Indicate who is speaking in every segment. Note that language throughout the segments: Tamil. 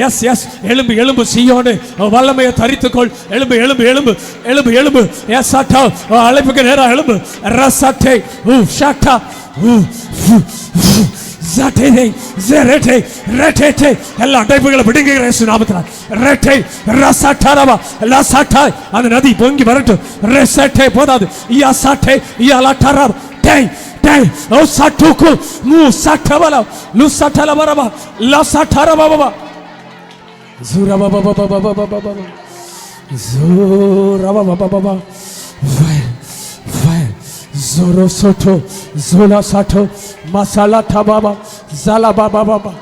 Speaker 1: எஸ் எஸ் எலும்பு எலும்பு சீயோனு வல்லமையை தரித்துக்கொள். எலும்பு எலும்பு எலும்பு எலும்பு எலும்பு எஸ் சாட்டா அழைப்புக்கு நேரா எலும்பு ரசட்டே ஷாட்டா ஜட்டே ஜெரட்டே ரட்டே எல்லா அடைப்புகளை விடுங்குகிற இயேசு நாமத்தினால் ரட்டே ரசட்டரவா லசட்டா அந்த நதி பொங்கி வரட்டும். ரசட்டே போதாது யா சட்டே யா லட்டரவ டே டே ஓ சட்டுக்கு மு சட்டவல லு சட்டலவரவா லா சட்டரவவா ஜூரவா Baba Baba Baba Baba ஜூரவா Baba Baba Zoro soto, zola sato, masala tababa, zala baba baba.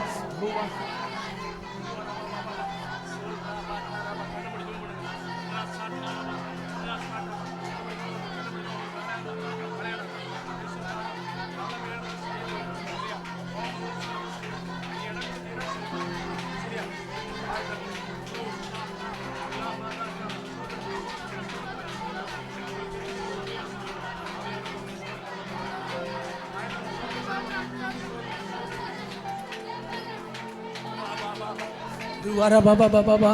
Speaker 1: Duara baba baba baba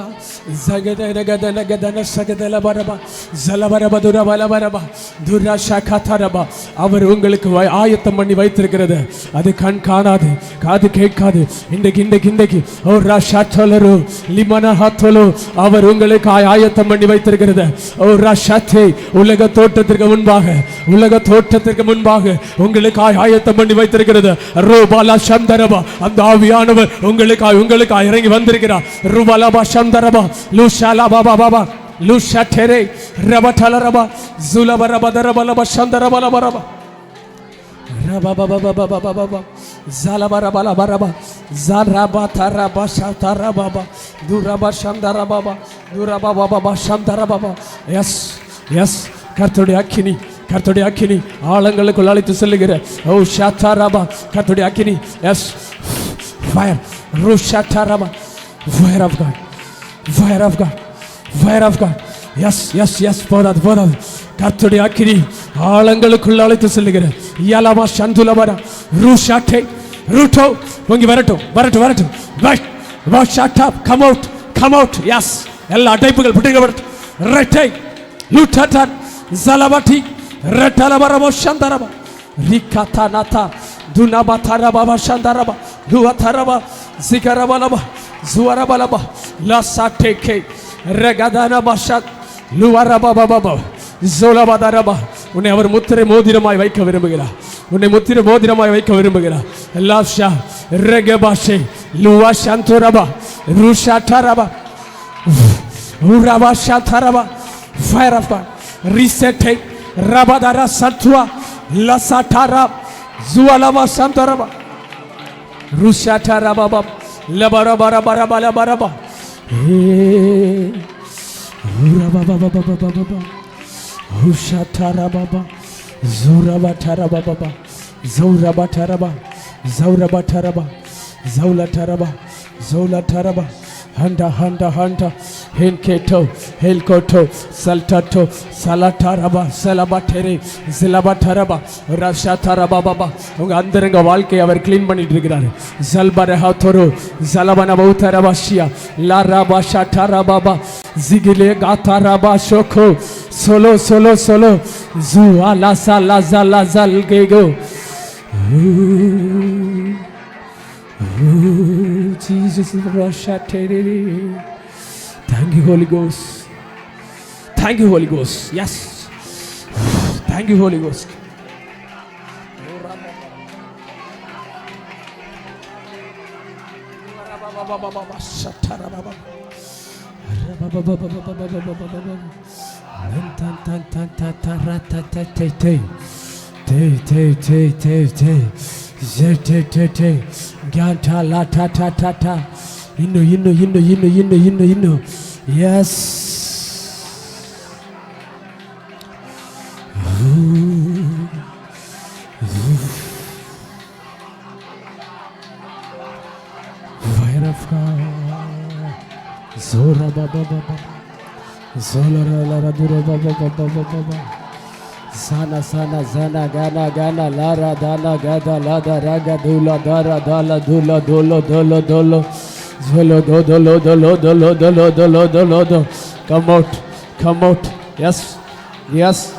Speaker 1: zagada nagada nagada nasagadala baraba zalabaraba durabala baraba durra shakataraba அவர் உங்களுக்கு ஆயத்தம் பண்ணி வைத்திருக்கிறது அது கண் காணாது காது கேட்காது. இன்றைக்கு ஓ ராஷாத்தலரு லிமனா ஹத்தலு அவர் உங்களுக்கு ஆயத்தம் பண்ணி வைத்திருக்கிறது. ஓ ராஷாத்தே உலக தோற்றத்திற்கு முன்பாக உங்களுக்கு ஆயத்தம் பண்ணி வைத்திருக்கிறது. ரோபாலா சந்தரபா அந்த ஆவியானவர் உங்களுக்கு இறங்கி வந்திருக்கிறார். ருபலபா சந்தரபா லுஷாலா பாபா பாபா லுஷாட்டரே ரபட்டலரபா ஜுலபரபதரபலபா சந்தரபலபரபா ரபபபபபபபப ஜலபரபலபரபா ஜரபதரபா சதரபபா துரபா சந்தரபபா துரபபபபா சந்தரபபா. எஸ் எஸ் கர்த்தருடைய அக்கினி ஆழங்களுக்குள் அழைத்து செல்லுகிற ஓ ஷாத்தரபா கர்த்தருடைய அக்கினி. எஸ் ஃபயர் ருஷாத்தரபா fire of God, fire of God, fire of God. Yes yes yes போராது கர்த்தருடைய அக்கினி ஆழங்களுக்குள் அழைத்து செல்லுகிற யலமா சந்துலபர ருஷாட்டே ரூட்டோ பொங்கி வரட்டும். வாஷ் கம் அவுட் எஸ் எல்லா அடைப்புகள் பிடிக்கப்படட்டும். ரெட்டை லுட்டட்டர் ஜலபட்டி ரெட்டலபரமோ சந்தரபா ரிகதா நதா துனபதரபா சந்தரபா துவதரபா சிகரபலபா zuarabalaba la sateke regadana bashat luarabababa zolabadaraba. உன்னை அவர் முத்திரை மோதிரமாய் வைக்க விரும்புகிறார். லாஷா ரெகபாஷே Lua சந்தரபா ருஷாட்டரபா uraba shataraba fire of God risete rabadara satwa la satara zualaba santaraba rushataraba Labarabarabarabarabaraba. Urababababababa. Ushatarababa. Zurabatarababa. Zaurabataraba. Zaurabataraba. Zaulataraba. Zaulataraba. Handa Henketo Helkoto Saltato Salataraba Salabatere Zilabataraba Rashataraba baba உங்க அந்தரங்க வாழ்க்கையை அவர் க்ளீன் பண்ணிட்டு இருக்கிறாரு. ஜல்பரஹதரு ஜலபனபௌதரபாஷியா லாராபா ஷாட்டரபாபா ஜிகிலே காதரபா ஷோகோ solo zu ala sala zala zalgego. Jesus thank you Holy Ghost, thank you Holy Ghost. Yes, thank you Holy Ghost. Ganta la ta ta ta ta. Inno. Yes. Fire of God. Zora baba baba. Zola la la dura baba baba baba. Sana sana zana gana gana lara dana gada lada raga dula dara dala dula dolo dolo dolo zolo dolo dolo dolo dolo dolo dolo dolo. Come out, come out. Yes, yes.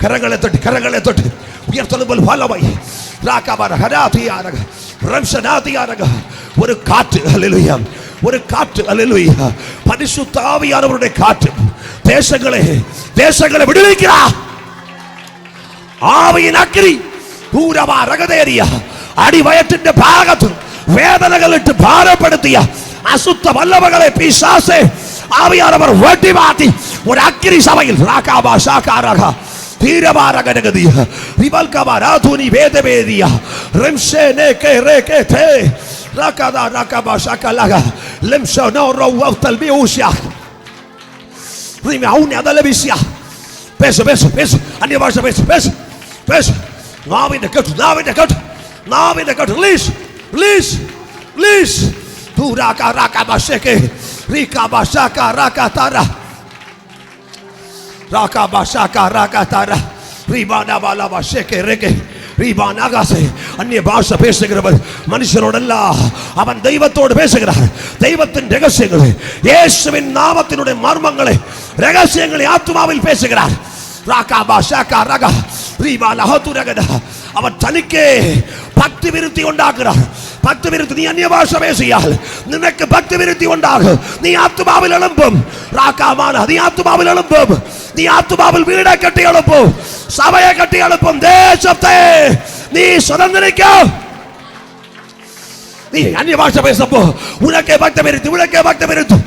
Speaker 2: കരങ്ങളെ തൊട്ട് കരങ്ങളെ തൊട്ട് ഉയർത്തുമ്പോൾ ഫലമായി ഒരു കാറ്റ് ഹല്ലേലൂയ, ഒരു കാറ്റ് ഹല്ലേലൂയ, പരിശുദ്ധ ആവിയാനവരുടെ കാറ്റ് ദേശങ്ങളെ ദേശങ്ങളെ വിടുവിക്കുക. ആവിയിൻ അഗ്നി പൂരവാരകതേറിയ അടിവയറ്റിന്റെ ഭാഗത്ത് വേദനകളിട്ട് ഭാരപ്പെടുത്തിയ അസുദ്ധ വല്ലഭകളെ പിശാചേ ആവിയാനവർ വെട്ടിമാറ്റി ഒരു അഗ്നി സഭയിൽ അന്യ ഭാഷ പേശുகிறവർ മനുഷ്യരോടല്ല, അവൻ ദൈവത്തോട് പേശുகிறார். ദൈവത്തിൻ രഹസ്യങ്ങളെ, യേശുവിൻ നാമത്തിനുടെ മർമ്മങ്ങളെ, രഹസ്യങ്ങളെ ആത്മാവിൽ പേശുகிறார். അവൻ തനിക്ക് ഭക്തി വിരുത്തി ഉണ്ടാക്കുകയാണ്. ഭക്തി വിരുത്തി, നീ അന്യഭാഷ പേശിയാൽ നിനക്ക് ഭക്തി വിരുത്തി ഉണ്ടാകും. നീ ആത്മാവിൽ എളുമ്പും, നീ ആത്മാവിൽ എളുമ്പും, നീ ആത്മാവിൽ വീടെ കെട്ടി എളുപ്പും, സഭയെ കെട്ടി എളുപ്പും, ദേശത്തെ നീ സ്വതന്ത്രിക്കും. നീ അന്യഭാഷ പേശപ്പോ ഉനക്കെ ഭക്തി വിരുത്തി, ഉനക്കെ ഭക്തി വിരുത്തി.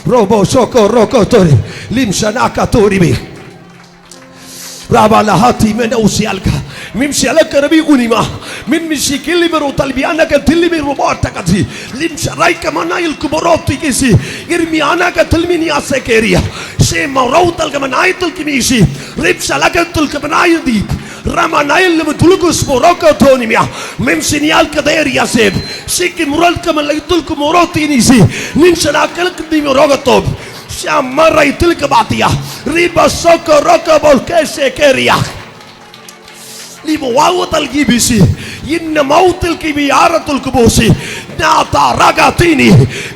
Speaker 2: Robo soko roko tori limshanaka toribi Rabala hati mena usialka mimshalaka rabi unima mimshi kilibero talbianaka tilimi robota kadri limsharaika manail kuboroti kisi irmianaka tilmini asekeria shema routal kamanail kimisi ripshalaka tulkabanail di Ramanail tulkus moroko tonimia memsinial kaderia seb siki mural kamalaitul kumoroti nisi ninshana di morogotob shamara itilka batia riba soko roko bolkese keria libo wawatal gibisi inna mautil kibi aratul kubosi nata ragatini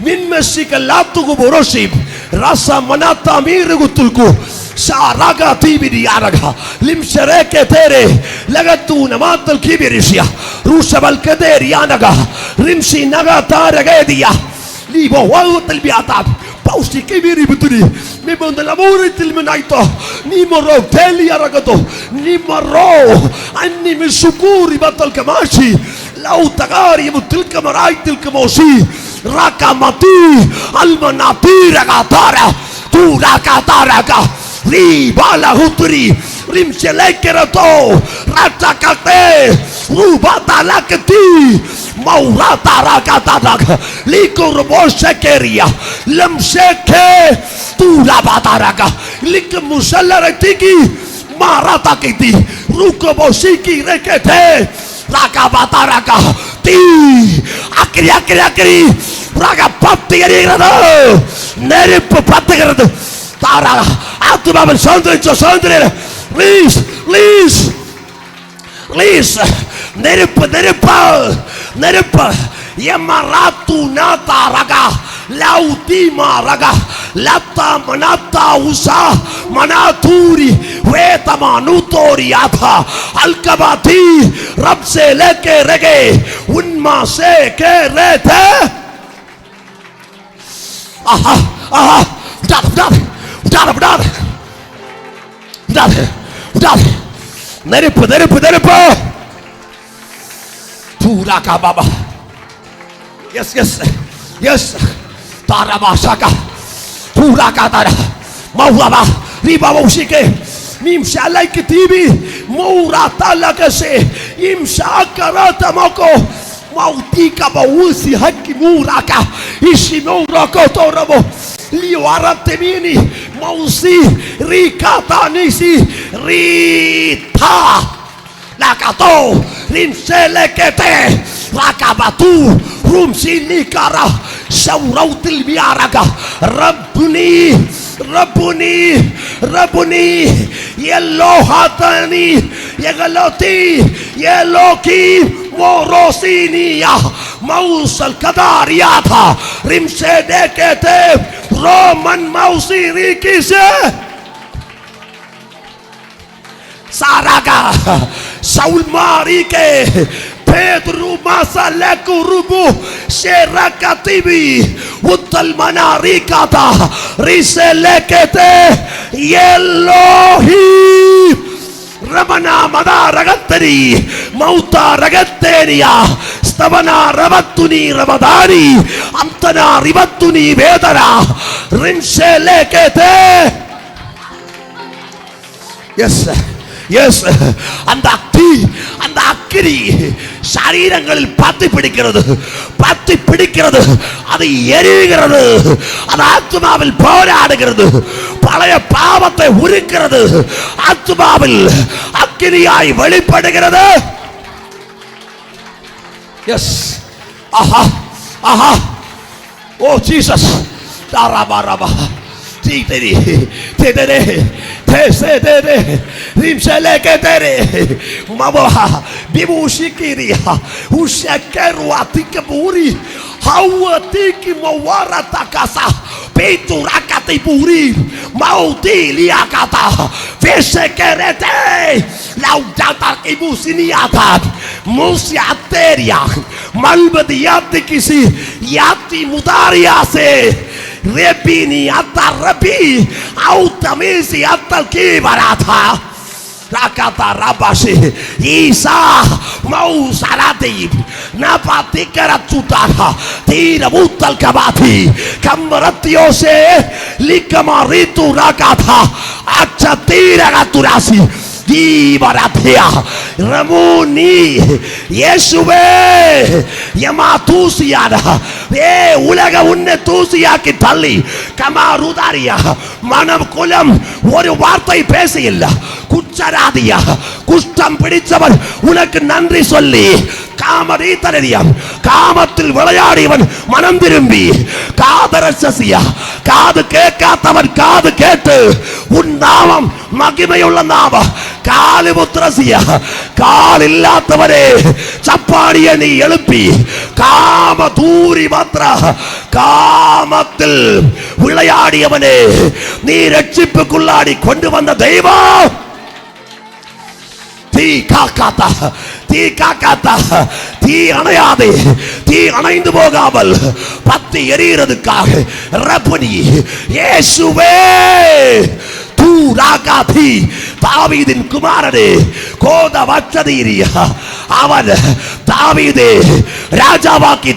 Speaker 2: min mesika latu kuborosi rasa manata mirugutulku Sharaga tibidi araga limshareke tere lagatu namatal kibirishia rushabal kaderi anaga rimshi naga taragedia libo wawatal biatab pausti kibiri buturi mi bonda lavoro til menaito ni moro teli aragato ni moro anni mi shukuri batal kamashi lau tagari mutil kamarai til kamoshi rakamati almanati ragatara tu ragataraga Ribala hutri rimshelekerato ratakate rubata lakati maurata rakatadak likurbosekeria lemseke turabataraka likmusallaretiki maratakiti rukobosiki rekete rakabataraka ti akri ragapattigerado nerippu pattigerado tara ആത്മാവിൽ സൗന്ദര്യ സൗന്ദര്യ പ്ലീസ് പ്ലീസ് പ്ലീസ് നെരുപ്പ് നെരുപ്പ് നെരുപ്പ് യമറാത്തു നാതാറക Laudima raga lata manata usa manaturi wetama nutori ata alkabati rabse leke rege unma se kerete. Aha aha നെരുപ്പ് നെരുപ്പ് നെരുപ്പ് Turaka baba. Yes, yes, yes. Tarabashaka. Turaka tara. Maulaba. Riba ushike. Mimsha like TV. Moura talakase. Imsha karata moko. Mautika bausi haki muraka. Ishimurako torabo. Lio aratemini. Mausi. Rikata nisi. Rita. Lakato. Rimselekete. Rakabatu. Rumsinikara. Shaurautil biaraga. Rabbuni. Rabbuni. Rabbuni. Yelohatani. Yegaloti. Yeloki. Morosinia. Mausal kadariata. Rimsedekete. Roman mausirikise. Saraga. Saul Marike. Pedro Masaleku Rubu Sherakatibi Utal Manarikata Riselekete Yelohi Ramana Madaragatari Mauta Ragateria Stavana Ravatuni Ramadani Amtana Rivatuni Vedara Rinselekete. Yes. Yes, அந்த அக்கினி சரீரங்களில் பத்தி பிடிக்கிறது அது எரிகிறது, அது ஆத்துமாவில் போராடுகிறது, பழைய பாவத்தை உரிக்கிறது, ஆத்துமாவில் அக்கினியாய் வெளிப்படுகிறது. எஸ் ஆஹா ஆஹா ஓ ஜீசஸ் தாராபாராபா தீதரி தேதரே தேசேதரே ரிம்சலேகதரே மபா பிபுஷிகிரியா உஷக்கருவாதிகபூரி ஹாவதிகி மவாரதகசா பேதுராகதை பூரி மௌதிலியாகதா ஃபெஷகரதே லௌதாதா இபுசினியாதா முசியாதேரியா மல்பதியாதிகிசி யாதி முதாரியாசே Rebini atta rabi autamisi atta kibarata rakata rabashi isa mau sarati napati karatutara tira butal kabati kamaratiose likamaritu rakata acha tira gaturasi Dibaratia Ramuni Yeshuve Yamatusiada Ulaga Unetusiaki Tali Kamarudaria Manam Kulam What a Wartai Pesil Kucharadia Kustam Pedisavan Ulak Nandri Soli Kamaritaria Kamatil Valayadivan Manandirimbi Kadarasasia Kad Kekatavan Kad Ketu Unnavam Magimayula Nava Kalimutrasia Kalilatavare Chapadiani Yelpi Kamaturi Matra Kamatil Vilayadiavane Nirachipukuladi Konduvanda Deva Ti kakata Ti anayade Ti anaindu போகாமல் பத்தி எரியிறதுக்காக ரப்பனி இயேசுவே தூராகாதி தாவீதின் குமாரனே கோதவச்சதீரியா அவன் தாவீதே ராஜாவாக்கிய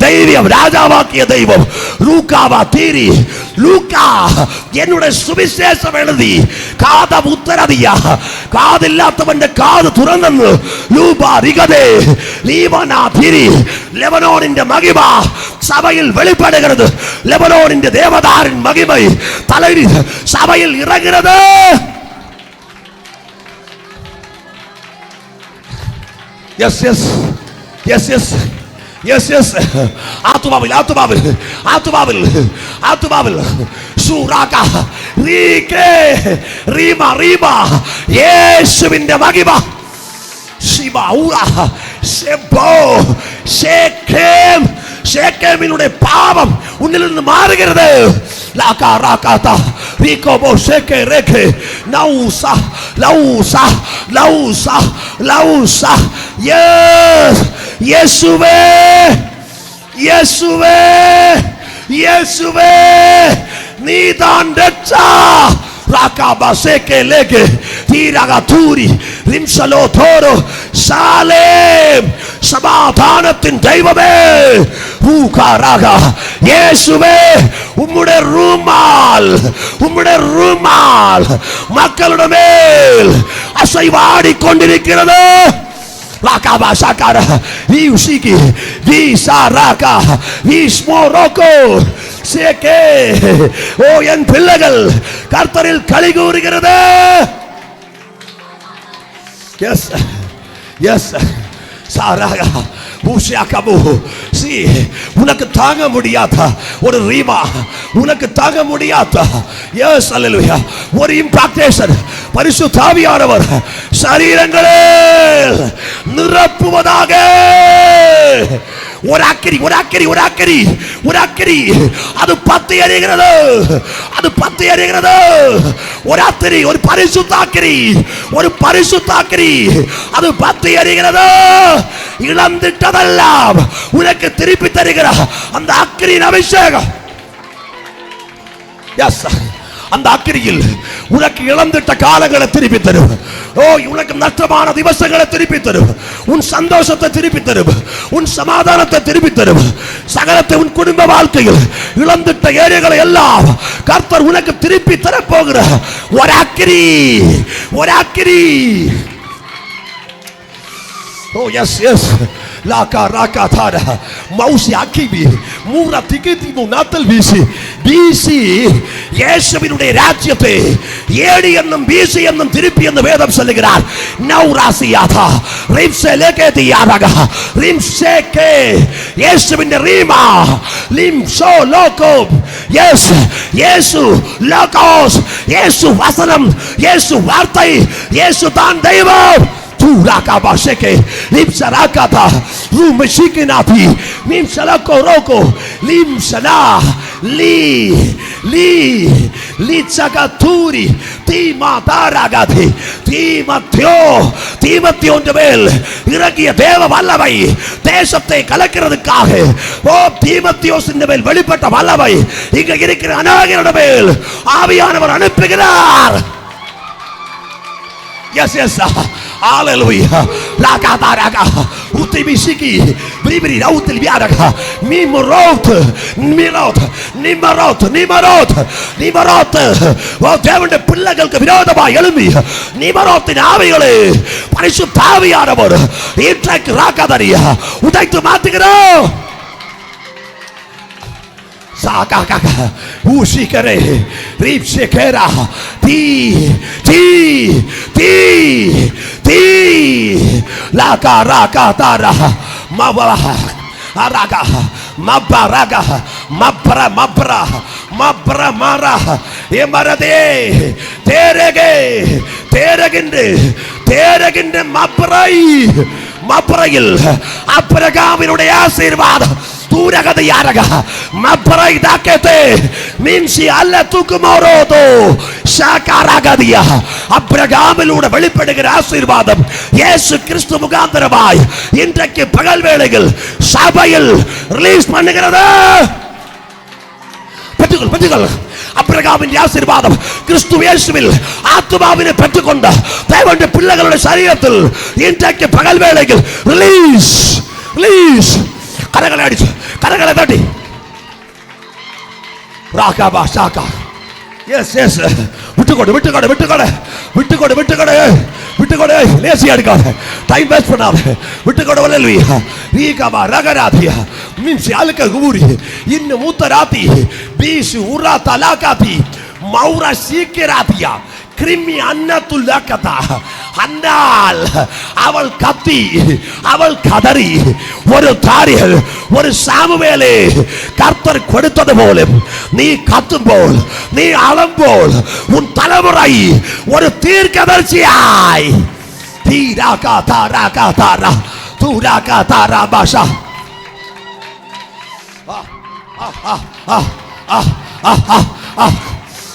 Speaker 2: தெய்வம் லூக்காவா தீரி லூக்கா என்னுடைய சுவிசேஷம் எழுதி காத உத்தரதியா காதில்லாதவன் காது துறந்து லூபா ரிகதே லீவனா தீரி லெபனோனின் மகிமா சபையில் வெளிப்படுகிறது. லெபனோனின் தேவதாரின் மகிமை தலையில் சபையில் இறங்குகிறது. Yes, yes, yes, yes, yes, yes. Atubabil. Suraka, Rike, Rima, Yeshuvinda Magiba, Shiba Ura, Shebo, Shekem, ஷேக்கேமினுடைய பாவம் உன்னிலிருந்து மாறுகிறது. லாகா ராகாதா ரீகோபோ ஷேக்கே ரேகே நௌசா லௌசா லௌசா லௌசா. எஸ் இயேசுவே இயேசுவே இயேசுவே நீதான் ரட்சா. ராகாபா ஷேக்கே லேகே தீரகா தூரி ரிம்சலோ தோரோ சாலேம் சமாதானத்தின் தெய்வமே ரூகாராகா இயேசுவே உம்முடைய ரூமால் மக்களுடைய மேல் அசைவாடி கொண்டிருக்கிறது. Lakaba Sakara, Yusiki, Visaraka, Vismoroko, Seke, O என் பிள்ளைகள் கர்த்தரில் களி கூறுகிறது. Yes, yes, Saraga, Ushakabu, see, உனக்கு தாங்க முடியாத ஒரு ரீமா, உனக்கு தாங்க முடியாத, yes, hallelujah, ஒரு இம்பாக்டேஷன் பரிசுத்த ஆவியானவர் சரீரங்களில் நிரப்புவதாக. ஒரு அக்கினி ஒரு அக்கினி ஒரு அக்கினி ஒரு அக்கினி அது பத்தி எரிகிறது, அது பத்தி எரிகிறது. ஒரு அக்கினி, ஒரு பரிசுத்தாக்கினி, ஒரு பரிசுத்தாக்கினி அது பத்தி எரிகிறது. இழந்துட்டதெல்லாம் உனக்கு திருப்பி தருகிற அந்த அக்கினியின் அபிஷேகம். எஸ், அந்த அக்கினியில் உனக்கு இழந்துட்ட காலங்களை திருப்பி தரும். ஓ, உனக்கு நஷ்டமான திவசங்களை திருப்பி தரும். உன் சந்தோஷத்தை திருப்பி தரும். உன் சமாதானத்தை திருப்பி தரும். சகலத்தை உன் குடும்ப வாழ்க்கையில் இழந்துட்ட ஏரியங்களை எல்லாம் கர்த்தர் உனக்கு திருப்பி தரப்போகிற ஒரு அக்கினி, ஒரு அக்கினி. Oh yes, yes. Laka raka thara mausi akibi mura tikiti munatal bisi bisi இயேசுவினுடைய ராஜ்யத்தை ஏடி என்னும் பிசி என்னும் திருப்பி என்று வேதம் சொல்லுகிறார். நௌராசியாதா ரிம்சேலேகே தியாரகா ரிம்சேகே இயேசுவின் ரீமா லிம்சோ லோகோ. எஸ், இயேசு லோகோஸ், இயேசு வசனம், இயேசு வார்த்தை, இயேசு தான் தெய்வம். Rakaba sheke limsarakata rumeshikinati mimsalako roko limsala li chagaturi timataragati தீமத்தியோ மேல் இறங்கிய தேவ வல்லமை தேசத்தை கலக்கிறதுக்காக ஓ தீமத்தியோசின் மேல் வெளிப்பட்ட வல்லமை இங்க இருக்கிற அநேகருடைய மேல் ஆவியானவர் அனுப்புகிறார். Yes, yes, hallelujah. Lakataraga, utibishiki, bribri, rautil biaraga, mimorot, nimarot, nimarot, nimarot, nimarot. ஓ தேவனுடைய பிள்ளைகளுக்கு விரோதமாக எழும்பி நிமரோத்தின் ஆவிகளை பரிசுத்த ஆவியானவர் இன்றைக்கு ராகாதரியா உடைத்து மாத்துகிறோம். Sakaka ushikare ripshekera ti laka raka tara mabara araga mabaraga mabra mara emarade tereginde மப்ரையில் அப்ரகாமினுடைய ஆசீர்வாதம் தூரகதையாரக மப்ரை தாக்கதே மின்சி அல்ல துக்குமோரோதோ ஷாகாரகதியா அப்ரகாமிலூட வெளிப்படுகிற ஆசீர்வாதம் இயேசு கிறிஸ்து முகாந்தரமாய் இன்றைக்கு பகல் வேளையில் சபையில் ரிலீஸ் பண்ணுகிறது. பெற்றுக்கொள் அப்ரகாமின் ஆசீர்வாதம் கிறிஸ்து இயேசுவில் ஆத்துமாவினை பெற்றுக்கொண்ட தேவனுடைய பிள்ளைகளுடைய சரீரத்தில் இன்றைக்கு பகல் வேளையில் ரிலீஸ் ரிலீஸ். கரங்களை அடிச்சு கரங்களை தட்டி ராகாபா ஷாகா. எஸ் எஸ், விட்டுக்கொடு லேசியா இருக்காத, டைம் வேஸ்ட் பண்ணாத, விட்டுக்கொடு. அல்லேலூயா. ரீகபா ரகராதியா மீன்ஸ் அல்க குபூரி இன்ன மூத்தராதி பீசு உரா தலாகாதி மௌரா சீக்கிராதியா கிரிமி அன்னத்துல் லகதா. அன்னால் அவள் கத்தி, அவள் கதறி ஒரு தாரியல் ஒரு சாமுவேலே கர்த்தர் கொடுத்தது போல நீ கத்தும் போல் நீ அலம் போல் உன் தலைமுறை ஒரு தீர்க்கதரிசியாய் தீராகா தாரா தூராகா தாரா பாஷா.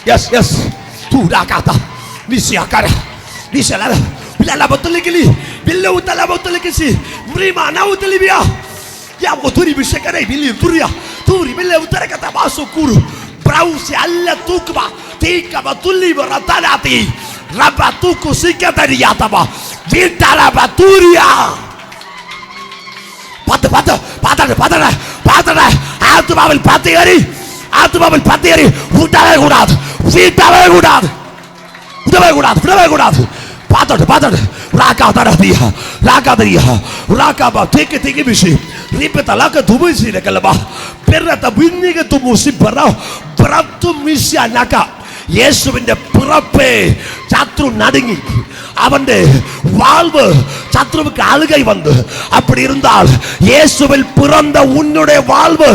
Speaker 2: Yes, yes. Tu dah kata. Misi akar. Misi lah. Bila lah betul lagi. Bila udah lah betul lagi sih. Merima na udah lebih ya. Ya moturi bisa kena bili turia. Turi bila udah kata masuk kuru. Brausi Allah tukba. Tika batuli beratanati. Rabatuku sikap dari yataba. Vita rabaturia. Patah. Atu babel patihari. Udave கூடாது. Patah. Raka ba teke bisi. Ripeta laka tubusi dekalaba. Perata binniga tumusi barau. Beratu misi anaka. இயேசுவின் பிறப்பே சத்ரு நடுங்கி அவன் வாழ்வு சத்ருவுக்கு அழுகை வந்து அப்படி இருந்தால் இயேசுவில் பிறந்த உன்னுடைய வாழ்வு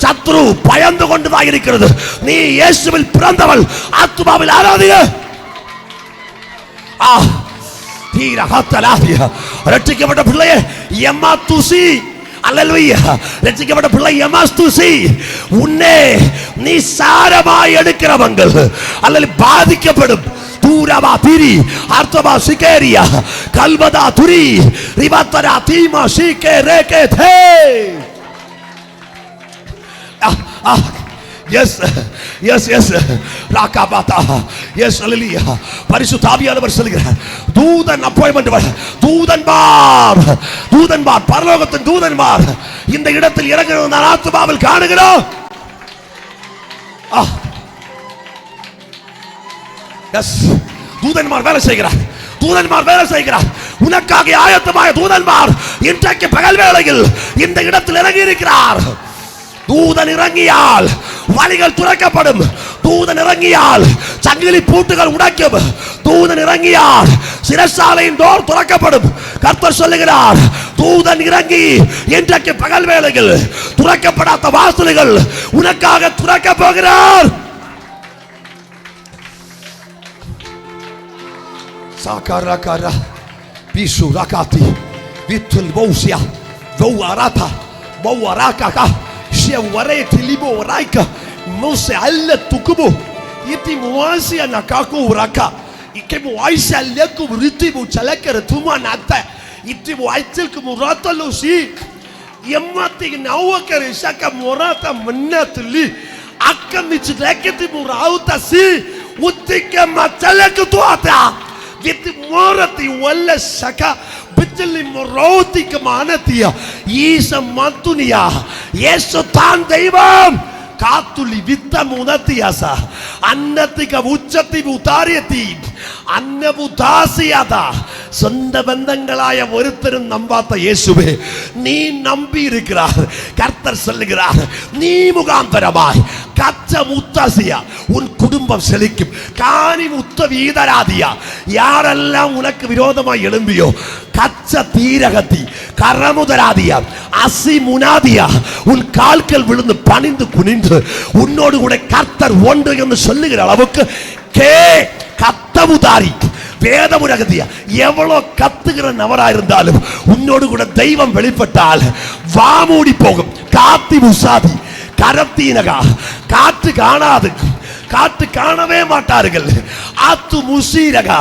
Speaker 2: சத்ரு பயந்து கொண்டுதான் இருக்கிறது. நீ இயேசுவில் பிறந்தவள் ஆத்துமாவில் ஆராதிய ரட்சிக்கப்பட்ட பிள்ளையே எம்மா துசி அல்லேலூயா. ரட்சிக்கப்பட்ட பிள்ளை எமாஸ்துசி உன்னை நீ சாரமாய் எடுக்கிறவங்க அல்லது பாதிக்கப்படும் தூரமா திரி அர்த்தமா சிகேரியா கல்வதா துரி ரிவத்தரா தீமா சிகே ரேகே தே. Yes. ராகாபாதா. Yes, அல்லேலூயா. பரிசுத்த ஆவியானவர் சொல்கிறார், தூதன் அப்பாயின்மென்ட், தூதன்மார் பரலோகத்தின் தூதன்மார் இந்த இடத்தில் இறங்குகிறது நான் ஆத்துமாவில் காணுகிறோம். தூதன்மார் வேலை செய்கிறார். உனக்காக ஆயத்தമായ தூதன்மார் இன்றைக்கு பகல் வேளையில் இந்த இடத்தில் இறங்கி இருக்கிறார். தூதன் இறங்கியால் வழிகள் துறக்கப்படும். தூதன் இறங்கியால் சங்கிலி பூட்டுகள் உடைக்கும். தூதன் இறங்கியால் சிறைச்சாலையின் டோர் துறக்கப்படும். கர்த்தர் சொல்லுகிறார், தூதன் இறங்கி இன்றைக்கு பகல் வேளையில் துறக்கப்படாத வாசல்கள் உனக்காக துறக்க போகிறார். சாகாரகாரா பிசு ராகாதி வித்துல் Fousia பௌவாராதா பௌவாராகா Wareti libo raika mose alle tukubu iti muasi anakaku uraka ikemu aisha leku riti bu chalakere tuma nata iti bu aitil ku murata losi yemmati nawakere shaka murata mannatli akkamich leketi murauta si uttike machalak tuata iti murati walla shaka பிச்சலி மரோதிக்கு மானதியா ஈச மத்துனியா இயேசு தான் தெய்வம் காத்துலி வித்த முனத்தியாசா அன்னத்திக உச்சத்தி உதாரியத்தி அன்னபுதாசியாதா சொந்த பந்தங்களாய ஒருத்தரும் நம்பாத இயேசுவே நீ நம்பி இருக்கிறார். கர்த்தர் சொல்லுகிறார், நீ முகாந்தரமாய் கச்ச முத்தாசியா உன் குடும்பம் செழிக்கும். காணி முத்த வீதராதியா யாரெல்லாம் உனக்கு விரோதமாய் எழும்பியோ கச்ச தீரகத்தி கரமுதராதியா அசி முனாதியா உன் கால்கள் விழுந்து பணிந்து குனிந்து உன்னோடு கூட கர்த்தர் ஒன்று என்று சொல்லுகிற அளவுக்கு கே கத்தமுதாரி வேதமுரகதியா எவ்வளவு கத்துகிற நபரா இருந்தாலும் உன்னோடு கூட தெய்வம் வெளிப்பட்டால் வாமூடி போகும். காத்தி முசாதி கரத்தீனகா காற்று காணாது, காற்று காணவே மாட்டார்கள். ஆத்து முசீரகா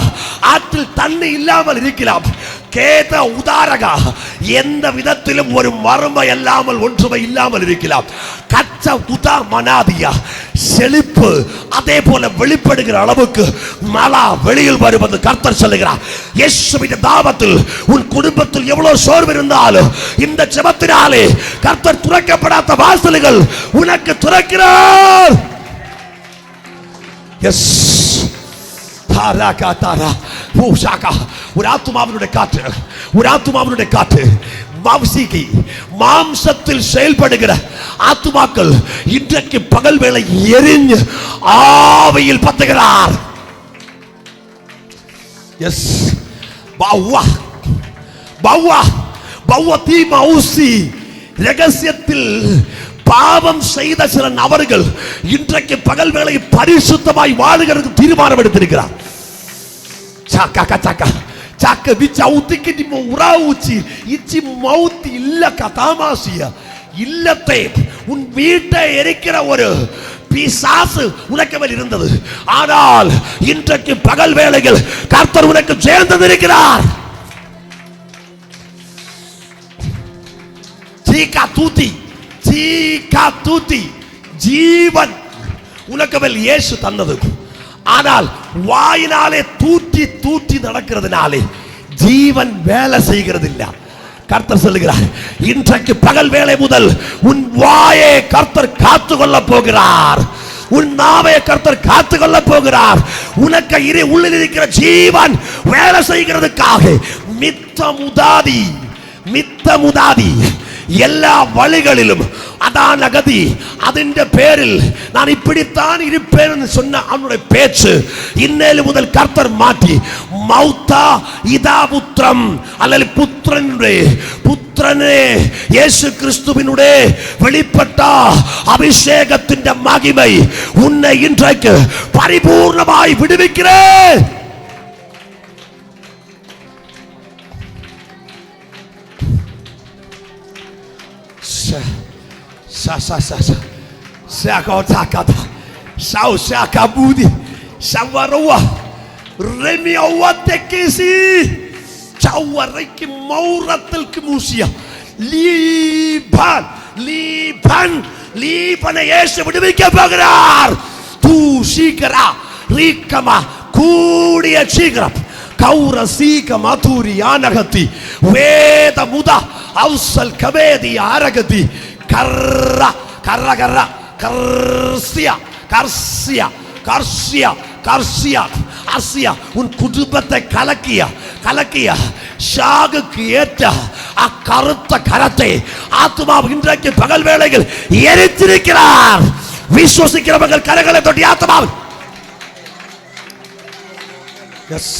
Speaker 2: ஆற்றில் தண்ணி இல்லாமல் இருக்கலாம். கேத உதாரகா எந்த விதத்திலும் ஒரு மர்மம் இல்லாமல் ஒன்றுமை இல்லாமல் இருக்கலாம். கச்ச உதா மனாதியா செழிப்பு அதே போல வெளிப்படுகிற அளவுக்கு மலா வெளியில் வருவது கர்த்தர் சொல்லுகிறார். இயேசுவின் நாமத்தில் உன் குடும்பத்தில் எவ்வளவு சோர்வு இருந்தாலும் இந்த ஜெபத்தினாலே கர்த்தர் துறக்கப்படாத வாசல்கள் உனக்கு துறக்கிறார். எஸ் தாரா பூஷாகா ஒரு ஆத்துமாவினுடைய காற்று மாம்சத்தில் செயல்படுகிற ஆத்துமாக்கள் இன்றைக்கு பகல் வேளை எரிஞ்சு ஆவியில் பத்துகிறார். எஸ் பௌவா பௌவா பௌவா தீ மௌசி ரகசியத்தில் பாவம் செய்த சில நபர்கள் இன்றைக்கு பகல் வேளை பரிசுத்தமாய் வாழுகிறதுக்கு தீர்மானம் எடுத்திருக்கிறார். Chaka bicha utike di mo urauchi ichi mauti illa katamasia illate உன் வீட்டை எரிக்கிற ஒரு பிசாசு உனக்கு மேல் இருந்தது. ஆனால் இன்றைக்கு பகல் வேளையில் கர்த்தர் உனக்கு சேர்ந்து இருக்கிறார். சீக்கா தூத்தி ஜீவன் உனக்கு மேல் இயேசு தந்தது. ஆனால் வாயினாலே தூற்றி தூற்றி நடக்கிறதுனாலே ஜீவன் வேலை செய்கிறது இல்ல. கர்த்தர் சொல்லுகிறார், இன்றைக்கு பகல் வேளை முதல் உன் வாயை கர்த்தர் காத்து கொள்ள போகிறார். உன் நாவை கர்த்தர் காத்து கொள்ள போகிறார். உனக்கு உள்ளில் இருக்கிற ஜீவன் வேலை செய்கிறதுக்காக மித்த முதாதி எல்லா வழிகளிலும் அதான் அகதி. അതിന്റെ പേരിൽ நான் இப்படித்தான் இருப்பேன் சொன்ன அவனுடைய பேச்சு இன்னேலு முதல் கர்த்தர் மாற்றி மௌத்தா இதா புத்திரம் அல்லது പുത്രനെ യേശു ക്രിസ്തുവിനുടെ വെളിപ്പെട്ട അഭിഷേകത്തിന്റെ മഹിമൈ ഉന്നെ ഇൻறைக்கு പരിപൂർണമായി വിടുവിக்கிறேன். Shakabudi Shawaroa Remiowa Tekisi Chawariki Mauratil Kimusia Liban Yesha Budivika Bagrar Tu Shikara Rikama Kudia Chigrap Kaura Sika Maturi Anagati Veda Muda Ausal Kabedi Aragati Karra Karsia உன் குடும்பத்தை கலக்கிய ஷாகுக்கு ஏற்ற அக்கருத்த கரத்தை ஆத்துமாவு இன்றைக்கு பகல் வேளையில் எரித்திருக்கிறார். விசுவாசிக்கிறவர்கள் கரங்களை தொட்டி ஆத்துமாவு எஸ்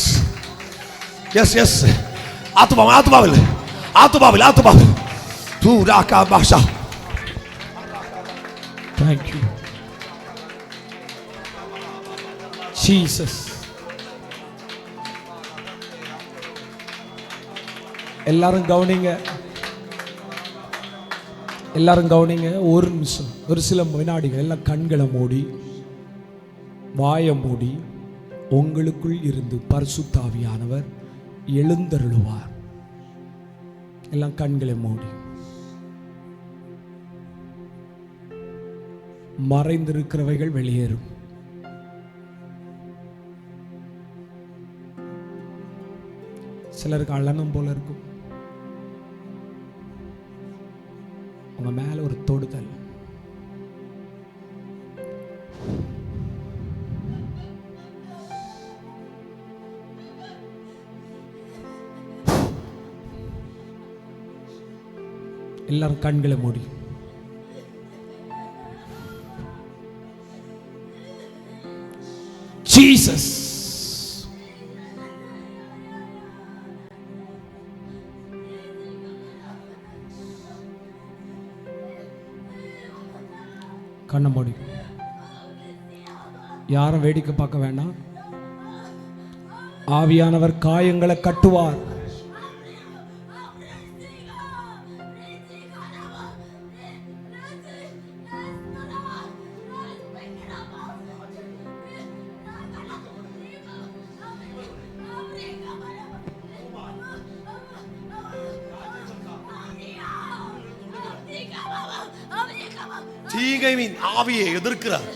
Speaker 2: ஆத்துமாவில் தூராகா பாஷா.
Speaker 1: Thank you Jesus. எல்லாரும் கவனிங்க. ஒரு நிமிஷம், ஒரு சில வினாடிகள் எல்லாம் கண்களை மூடி வாயை மூடி உங்களுக்குள் இருந்து பரிசுத்த ஆவியானவர் எழுந்தருளுவார். எல்லாம் கண்களை மூடி மறைந்திருக்கிறவைகள் வெளியேறும். சிலருக்கு அழணும் போல இருக்கும். உங்க மேல ஒரு தொடுதல். எல்லாரும் கண்களை மூடி Jesus. கண்ண மூடி. யாரும் வேடிக்கை பார்க்க வேண்டாம். ஆவியானவர் காயங்களை கட்டுவார்.
Speaker 2: தீமையின் ஆவியை எதிர்க்கிறார்.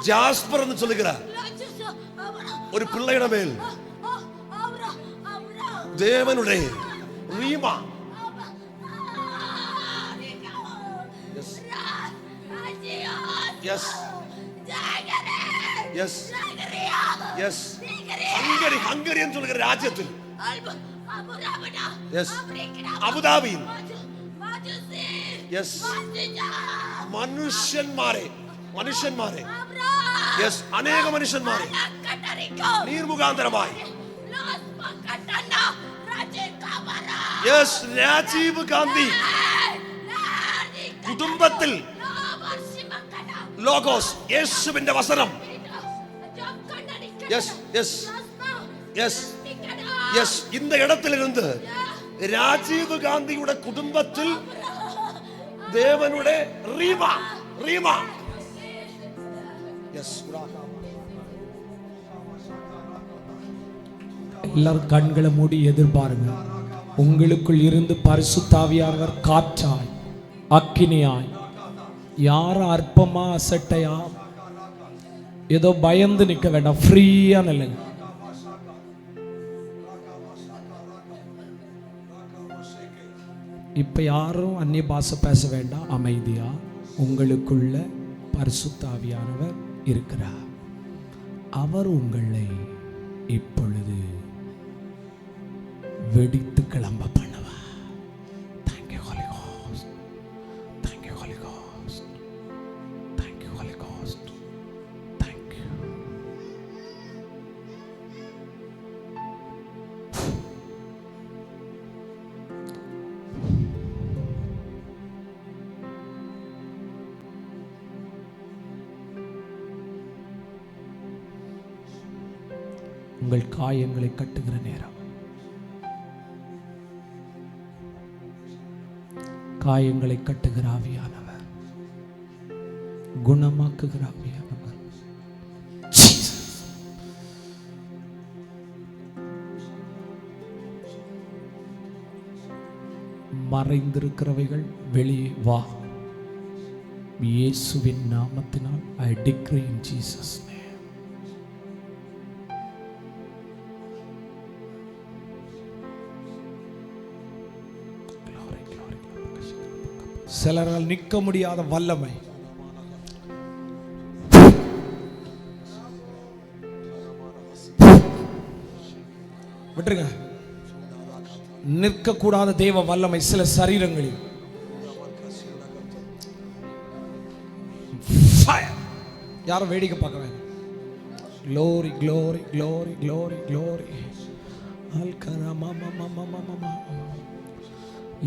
Speaker 2: ஜாஸ்பர் என்று சொல்லுகிறார். ஒரு பிள்ளையிட மேல் தேவனுடைய ரீமா ஹங்கரி என்று சொல்லுகிற ராஜ்யத்தில் அபுதாபியில் മനുഷ്യന്മാരെ അനേക മനുഷ്യന്മാരെ നീർമുഖാന്തരമായി രാജീവ് ഗാന്ധി കുടുംബത്തിൽ ലോഗോസ് യേശുവിന്റെ വസനം இந்த இடத்திலிருந்து രാജീവ് ഗാന്ധിയുടെ കുടുംബത്തിൽ ദേവനുടെ റീമ റീമ
Speaker 1: எல்லாரும் கண்களை மூடி எதிர்பாருங்க. உங்களுக்குள் இருந்து பரிசுத்த ஆவியானவர் காற்றாய் அக்கினியாய் யாரும் அற்பமா அசட்டையா ஏதோ பயந்து நிற்க வேண்டாம். ஃப்ரீயா நில்லுங்க. இப்ப யாரும் அந்நிய பாஷை பேச வேண்டாம். அமைதியா உங்களுக்குள்ள பரிசுத்த ஆவியானவர் இருக்கிறார். அவர் உங்களை இப்பொழுது வெடித்து கிளம்ப பண்ணுவா. Thank you Holy Ghost. Thank you Holy Ghost. Thank you Holy Ghost. Thank you. உங்கள் காயங்களை கட்டுகிற நேரம். காயங்களை கட்டுகிற ஆவியானவர், குணமாக்குகிற ஆவியானவர். மறைந்திருக்கிறவைகள் வெளியே வா. இயேசுவின் நாமத்தினால் I decree in Jesus name. சிலரால் நிற்க முடியாத வல்லமை விட்டுருங்க. நிற்கக்கூடாத தேவ வல்லமை சில சரீரங்களில் யாரும் வேடிக்கை பார்க்க வேண்டாம். Glory, glory, glory, glory, glory.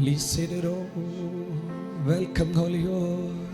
Speaker 1: Lisidero, welcome Holy Ghost.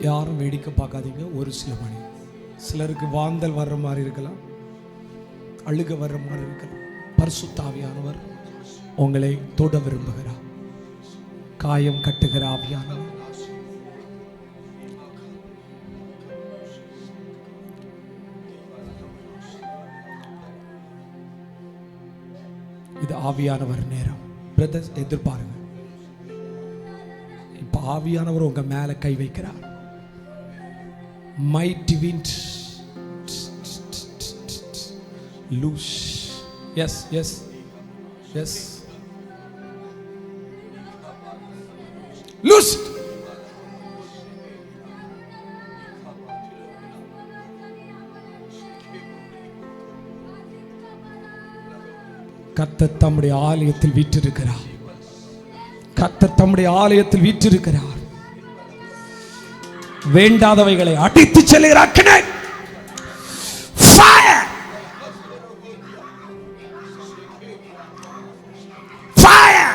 Speaker 1: யாரும் வேடிக்கை பார்க்காதீங்க. ஒரு சில மணி சிலருக்கு வாந்தல் வர்ற மாதிரி இருக்கலாம், அழுக வர்ற மாதிரி இருக்கலாம். பரிசுத்த ஆவியானவர் உங்களை தொட விரும்புகிறார். காயம் கட்டுகிற ஆவியானவர் இது ஆவியானவர் நேரம். பிரதர்ஸ் எதிர்பாருங்க. இப்ப ஆவியானவர் உங்க மேல கை வைக்கிறார். Mighty wind, loose. Yes, yes, yes. Loose. கர்த்தர் தம்முடைய ஆலயத்தில் வீற்றிருக்கிறார். கர்த்தர் தம்முடைய ஆலயத்தில் வீற்றிருக்கிறார். வேண்டாதவைகளை அடித்து செல்லுகிறார். Fire! Fire!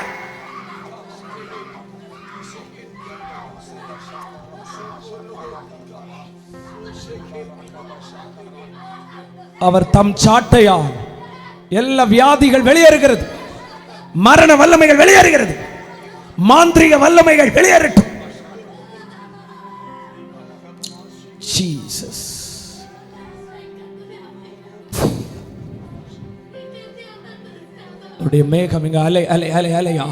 Speaker 1: அவர் தம் சாட்டையால் எல்லா வியாதிகள் வெளியேறுகிறது. மரண வல்லமைகள் வெளியேறுகிறது. மாந்திரிக வல்லமைகள் வெளியேறட்டும். Jesus. அவருடைய மேகம் இங்க அலை அலை அலை அலையா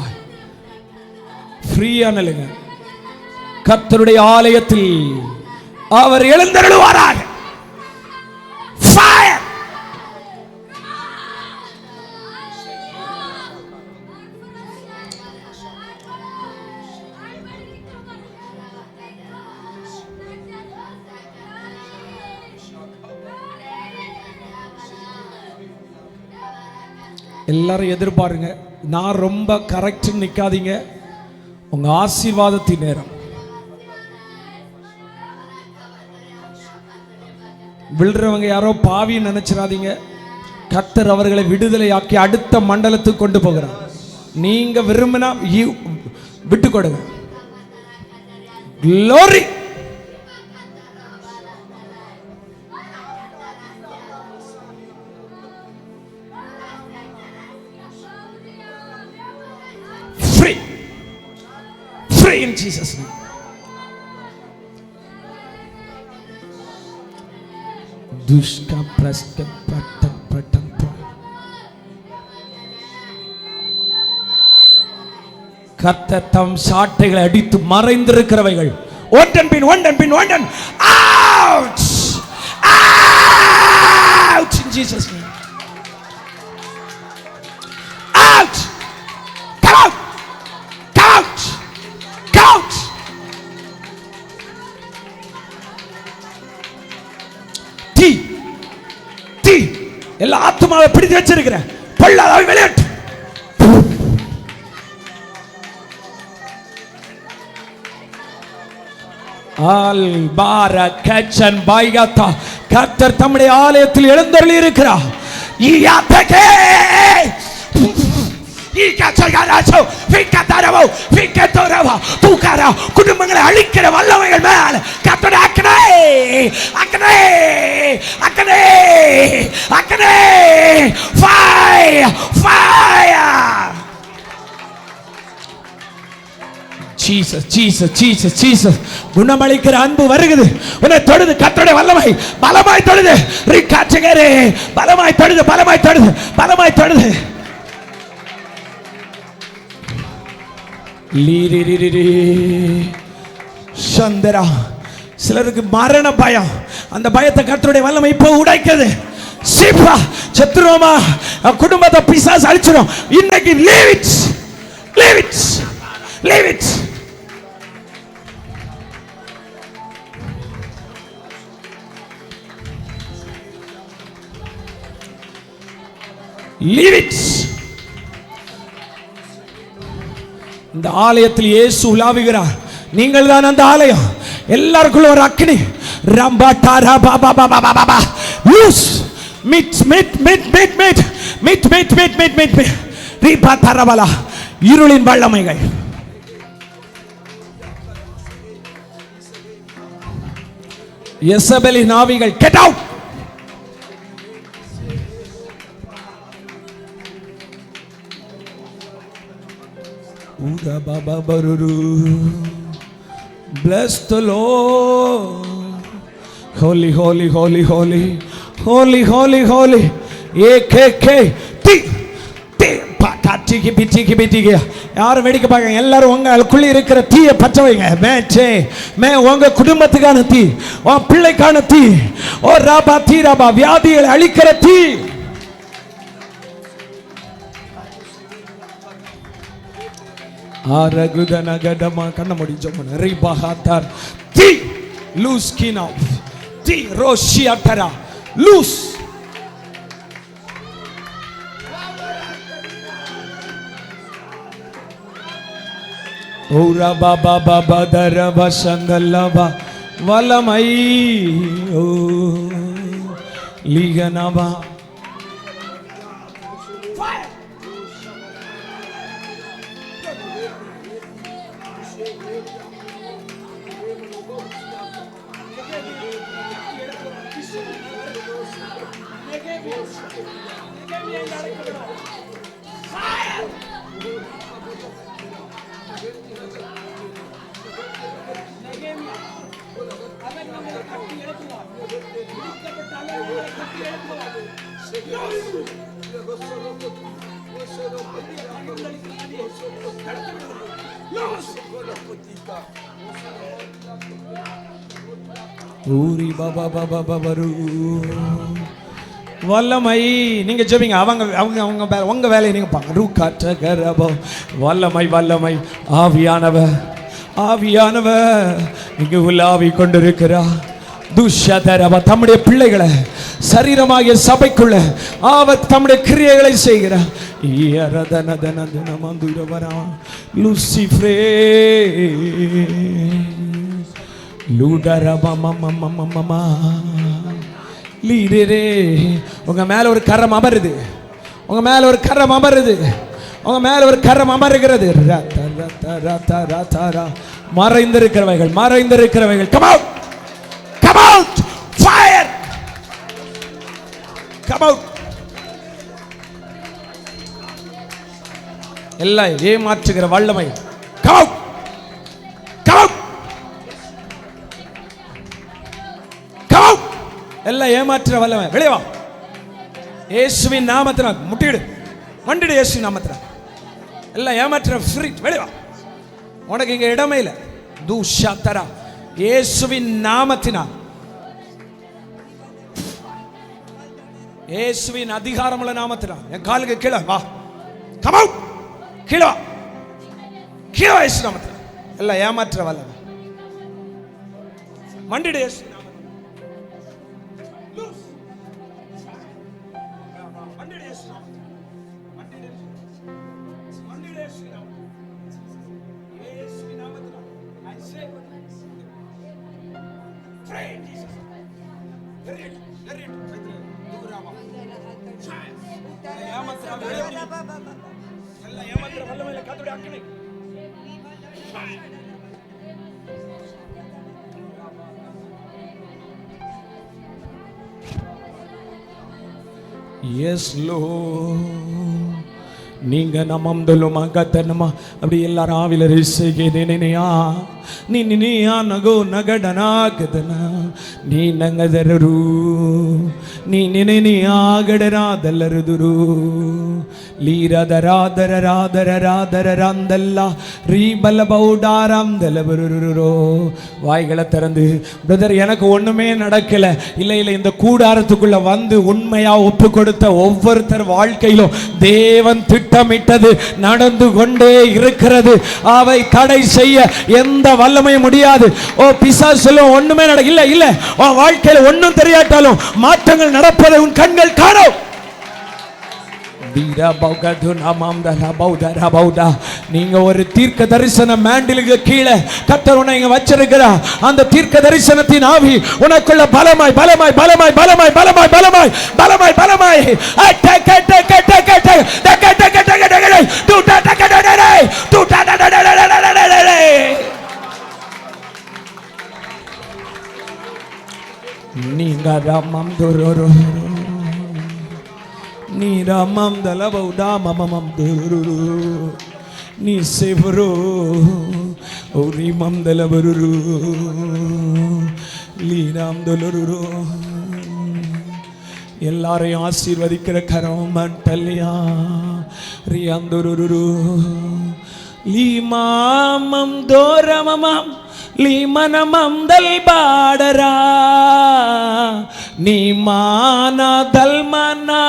Speaker 1: ஃப்ரீயா நிலுங்க. கர்த்தருடைய ஆலயத்தில் அவர் எழுந்தருளுவாராக. ஃபயர் எல்லாரும் எதிர்பாருங்க. நான் ரொம்ப கரெக்ட் நிக்காதீங்க. உங்க ஆசீர்வாதத்தின் நேரம். விழுறவங்க யாரோ பாவின்னு நினைச்சிடாதீங்க. கர்த்தர் அவர்களை விடுதலையாக்கி அடுத்த மண்டலத்துக்கு கொண்டு போகிறார். நீங்க விரும்பினா விட்டு கொடுங்க. Glory. Free. Free in Jesus' name. Dushka praska pratan pratan pra. கர்த்தர் தம் சாட்டைகளை அடித்து மறைந்திருக்கிறவைகள் ஒன்றன் பின் out out in Jesus name. Out. Come out. Come out. Come out. தீ எல்லா ஆத்துமாவை பிடித்து வச்சிருக்கிற பொல்லாதவை வெளியேற்று. கர்த்தர் தம்முடைய ஆலயத்தில் எழுந்தருளி இருக்கிறார். குடும்பங்களை அழிக்கிற வல்லமைகள் மேல கர்த்தருடைய அக்கினி அக்கினி அக்கினி அக்கினி fire fire. Jesus Jesus Jesus Jesus. குணமளிக்கிற அன்பு வருகிறது. உன்னை தொடுது கர்த்தருடைய வல்லமை. பலமாய் தொடுது. ரிகாச்சகரே பலமாய் தொடுது பலமாய் தொடுது பலமாய் தொடுது. லீரிரிரி சந்தரா. சிலருக்கு மரண பயம். அந்த பயத்தை கர்த்தருடைய வல்லமை இப்போ உடைக்குது. சிப்பா சத்ருமா குடும்பத்தை பிசாசு அழிச்சிடும். இன்னைக்கு leave it leave it leave it. Leave it. இந்த ஆலயத்தில் இயேசு உலாவுகிறார். நீங்கள் தான் அந்த ஆலயம். எல்லாருக்குள்ள ஒரு அக்கினி. ரம்பா தாரா பாபா பாபா பாபா லூஸ் மீட் மீட் மீட் மீட் மீட் மீட் மீட் மீட் மீட் மீட் ரீபா தரவலா. இருளின் வல்லமைகள் யெசபெலின் ஆவிகள் get out. Uda baba baruru. Bless the Lord. Holy holy holy holy holy holy holy. ek ti ti patiki bitiki bitiki. யாரும் வேடிக்கை பார்க்க. எல்லாரும் உங்களுக்குள்ள இருக்கிற தீயை பற்ற வைங்க. மே உங்க குடும்பத்துக்கான தீ, உன் பிள்ளைக்கான தீ, ஓ ராபா தீ ராபா வியாதிகளை அழிக்கிற தீ. ஆரகுதன கடமா கண்ண முடிஞ்சோம். ரிபஹாதார் தீ லூஸ் கினா தீ ரோஷியாட்டரா லூஸ். ஓரா பாபா பாபா தரபா சங்கல்லபா வலமை ஓ லீகனபா. ஊரி பாபா பாபா பாபரு. வல்லமை நீங்க ஜெபிங்க. அவங்க அவங்க அவங்க உங்க வேலையை நீங்க பாருங்க. வல்லமை வல்லமை ஆவியானவர் ஆவியானவர் இங்கு உலாவி கொண்டிருக்கிறார். துஷதரவ தம்முடைய பிள்ளைகளை சரீரமாகிய சபைக்குள்ள அவர் தம்முடைய கிரியைகளை செய்கிறார். லூசிஃப்ரே லூடரபமமமமமமா லீடரே. உங்க மேல ஒரு கரம் அமருது. உங்க மேல ஒரு கரம் அமருது. உங்க மேல ஒரு கரம் அமருகிறது. மறைந்திருக்கிறவைகள் மறைந்திருக்கிறவைகள் come out come out fire come out. எல்லாம் ஏமாற்றுகிற வல்லமை come out come out come out. எல்லாம் ஏமாற்றுகிற வல்லமை வெளியே வா. இயேசுவின் நாமத்தினால் முட்டிடு மண்டிடு. இயேசுவின் நாமத்தினால் எல்லாம் ஏமாற்றுகிற ஃப்ரீட் வெளியே வா. உனக்கு இங்க இடமே இல்லை. துஷதரா இயேசுவின் நாமத்தினால் இயேசுவின் அதிகாரமுள்ள நாமத்தினால் என் காலுக்கு கீழே வா. Come out. கீழே வா. கீழே வா. இயேசு நாமத்தினால் எல்லாம் ஏமாற்றுற வல்லமை மண்டிடு. இயேசு Yes Lord. நீங்க நமம்தலுமா கத்தனமா அப்படி எல்லாரும் ஆவில ரிசைகேனேனையா நீ நீயா நகோ நகடனா கதனா நீ நங்கதரு நீ நினைனியா கடரா ದಲ್ಲರುದುರು ಲೀರದರಾದರ ರಾದರ ರಾದರ ರಾಂದಲ್ಲ ರೀಬಲ பௌடாரம் ದಲಬರುರು. வாய்களை திறந்து பிரதர் எனக்கு ஒண்ணுமே நடக்கல. இல்ல இந்த கூடாரத்துக்குள்ள வந்து உண்மையா ஒப்பு கொடுத்த ஒவ்வொருத்தர் வாழ்க்கையிலும் தேவன் திட்டமிட்டது நடந்து கொண்டே இருக்கிறது. அவை தடை செய்ய எந்த வல்லமையும் முடியாது. ஓ பிசாசு சொல்லும் ஒண்ணுமே நடக்க இல்ல இல்ல உன் வாழ்க்கையில ஒண்ணும் தெரியாட்டாலும் மாற்றங்கள் நடப்பதை உன் கண்கள் காணும். நீங்க ஒரு தீர்க்க தரிசன மேண்டிலுக்கு கீழே கர்த்தர் உன்னை இங்க வச்சிருக்கிறார். அந்த தீர்க்க தரிசனத்தின் ஆவி உனக்குள்ள பலமாய் பலமாய் பலமாய் பலமாய் பலமாய் பலமாய் பலமாய் பலமாய் நீங்க ராமம் துரு நீ ராமம் தலபௌதா மமமம் துரு நீ சேவரோ ஓரி மம் தலபரு லீராம் துலரு. எல்லாரையும் ஆசீர்வதிக்கிற கரம் மண்டல்யா ரியாந்துரு லீமாமம் தோரமமம் லீமனமம் தல்பாடரா நீமானா தல்மானா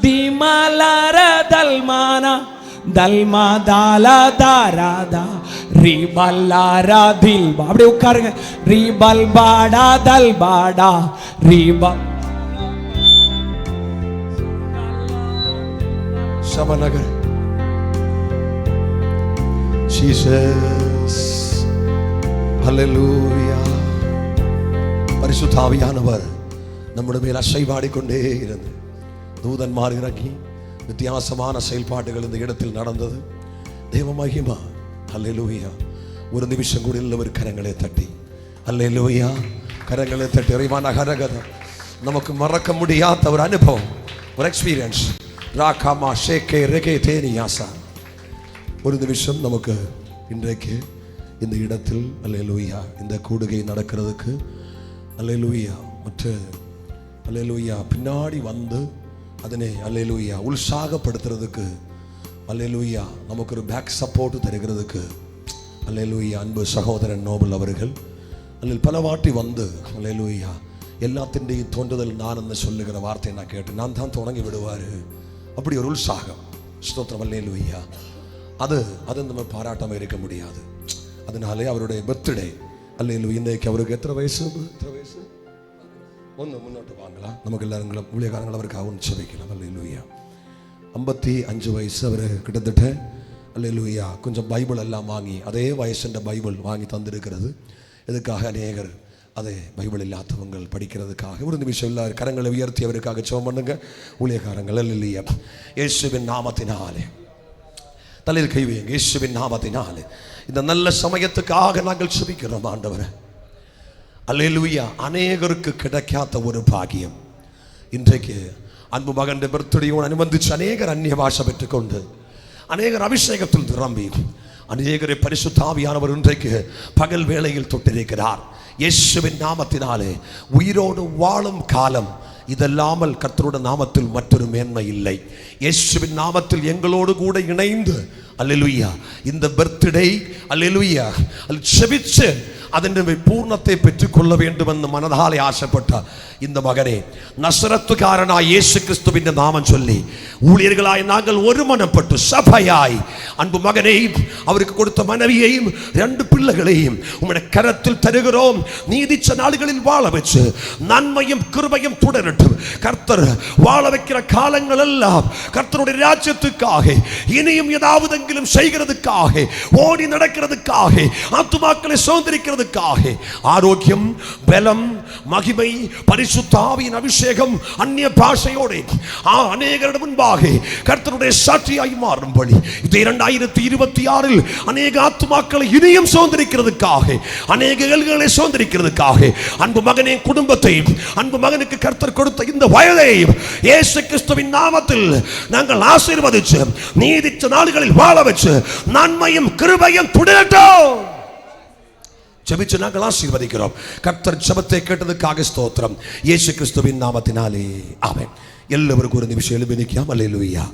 Speaker 1: தீமாலார தல்மானா தல்மா தாலா தாராதா ரீபல்லாரா தில்பா. அப்படியே உட்காருங்க. ரீபல் பாடா தல்பாடா ரீபா சபநகர் ஜீசஸ் ஹல்லேலூயா. பரிசுத்த ஆவியானவர் நம்முடைய மேல் அசைவாடிக்கொண்டே இருந்து தூதன்மார் இறங்கி வித்தியாசமான செயல்பாடுகள் இந்த இடத்தில் நடந்தது. தேவ மகிமா. ஹல்லேலூயா. ஒரு நிமிஷம் கூட எல்லாரும் கரங்களை தட்டி ஹல்லேலூயா கரங்களை தட்டி இறைவான கரகதம் நமக்கு மறக்க முடியாத ஒரு அனுபவம், ஒரு எக்ஸ்பீரியன்ஸ். ராகாமா ஷேகே ரெகே தேனியாசா. ஒரு நிமிஷம் நமக்கு இன்றைக்கு இந்த இடத்தில் அல்லேலூயா இந்த கூடுகை நடக்கிறதுக்கு அல்லேலூயா மற்ற அல்லேலூயா பின்னாடி வந்து அதனை அல்லேலூயா உற்சாகப்படுத்துறதுக்கு
Speaker 2: அல்லேலூயா நமக்கு ஒரு பேக் சப்போர்ட் தருகிறதுக்கு அல்லேலூயா அன்பு சகோதரன் நோபல் அவர்கள் அல்ல பல வாட்டி வந்து அல்லேலூயா எல்லாத்தின்றையும் தோன்றுதல் நான் என்று சொல்லுகிற வார்த்தையை நான் கேட்டு நான் தான் தொடங்கி விடுவார். அப்படி ஒரு உற்சாகம். ஸ்தோத்திரம் அல்லேலூயா. அது நம்ம பாராட்டாமல் இருக்க முடியாது. அதனாலே அவருடைய பர்த்டே அல்லேலூயா. இன்றைக்கு அவருக்கு எத்தனை வயசு? ஒன்று முன்னோட்டு வாங்கலாம். நமக்கு எல்லாரும் ஊழியக்காரங்களும் அவருக்காக ஒன்று செபிக்கலாம். அல்லேலூயா. 55 வயசு அவர் கிட்டத்தட்ட அல்லேலூயா. கொஞ்சம் பைபிள் எல்லாம் வாங்கி அதே வயசுன்ற பைபிள் வாங்கி தந்திருக்கிறது. இதுக்காக அநேகர் அதை பைபிள் இல்லாதவங்க படிக்கிறதுக்காக ஒரு நிமிஷம் எல்லாரும் கரங்களை உயர்த்தி அவருக்காக ஜெபம் பண்ணுங்க ஊழியக்காரங்கள். அல்லேலூயா. இயேசுவின் நாமத்தினாலே தலையில் கை வையுங்க. இயேசுவின் நாமத்தினாலே இந்த நல்ல சமயத்துக்காக நாங்கள் ஜெபிக்கிறோம் ஆண்டவரே. அல்லேலூயா. அநேகருக்கு கிடைக்காத ஒரு பாக்கியம் இன்றைக்கு அன்பு மகன் பர்த்டேயோடு அனுபந்திச்சு அநேகர் அந்நிய பாஷை பெற்றுக்கொண்டு அநேகர் அபிஷேகத்தில் நிரம்பி அநேகரை பரிசுத்த ஆவியானவர் இன்றைக்கு பகல் வேளையில் தொட்டிருக்கிறார். இயேசுவின் நாமத்தினாலே உயிரோடு வாழும் காலம் இதல்லாமல் கர்த்தருடைய நாமத்தில் மற்றொரு மேன்மை இல்லை. இயேசுவின் நாமத்தில் எங்களோடு கூட இணைந்து அல்லேலூயா இந்த பர்த்டே அல்லேலூயா செபிச்சு அதன் பூர்ணத்தை பெற்றுக்கொள்ள வேண்டும் என்று மனதாலே ஆசைப்பட்டார் இந்த மகனே. நசரத்துக்காரனாய் இயேசு கிறிஸ்துவின் நாமம் சொல்லி ஊழியர்களாய் நாங்கள் ஒருமனப்பட்டு சபையாய் அன்பு மகனை அவருக்கு கொடுத்த மனைவியையும் 2 பிள்ளைகளையும் உம்முடைய கரத்தில் தருகிறோம். நீதிச்ச நாடுகளில் வாழ வச்சு நன்மையும் கிருபையும் தொடரட்டும். கர்த்தர் வாழ வைக்கிற காலங்கள் எல்லாம் கர்த்தருடைய ராஜ்யத்துக்காக இனியும் ஏதாவது எங்கிலும் செய்கிறதுக்காக ஓடி நடக்கிறதுக்காக ஆத்துமாக்களை சுதந்திரிக்கிறதுக்காக ஆரோக்கியம் பலம் மகிமை பரிசுத்த ஆவியின் அபிஷேகம் அந்நிய பாஷையோடு அநேகரிடம் முன்பாக கர்த்தருடைய சாட்சியாய் மாறும்படி இது 2026 அநேக ஆத்துமாக்களை இனியும் சுதந்திரிக்கிறதுக்காக அநேக எல்களை சுதந்திரிக்கிறதுக்காக அன்பு மகனின் குடும்பத்தை அன்பு மகனுக்கு கர்த்தர் கொடுத்த இந்த வயதை இயேசு கிறிஸ்துவின் நாமத்தில் நாங்கள் ஆசீர்வதிச்சு நீதிச்ச நாடுகளில் வாழ வச்சு நன்மையும் கிருபையும் தொடரட்டும். ஜெபிச்சு நாங்கள் ஆசீர்வதிக்கிறோம். கர்த்தர் ஜெபத்தை கேட்டதுக்காக ஸ்தோத்திரம். இயேசு கிறிஸ்துவின் நாமத்தினாலே ஆமென். எல்லாருக்கும் ஒரு நிமிஷம் எழுப்பி நிற்காம். அல்லேலூயா.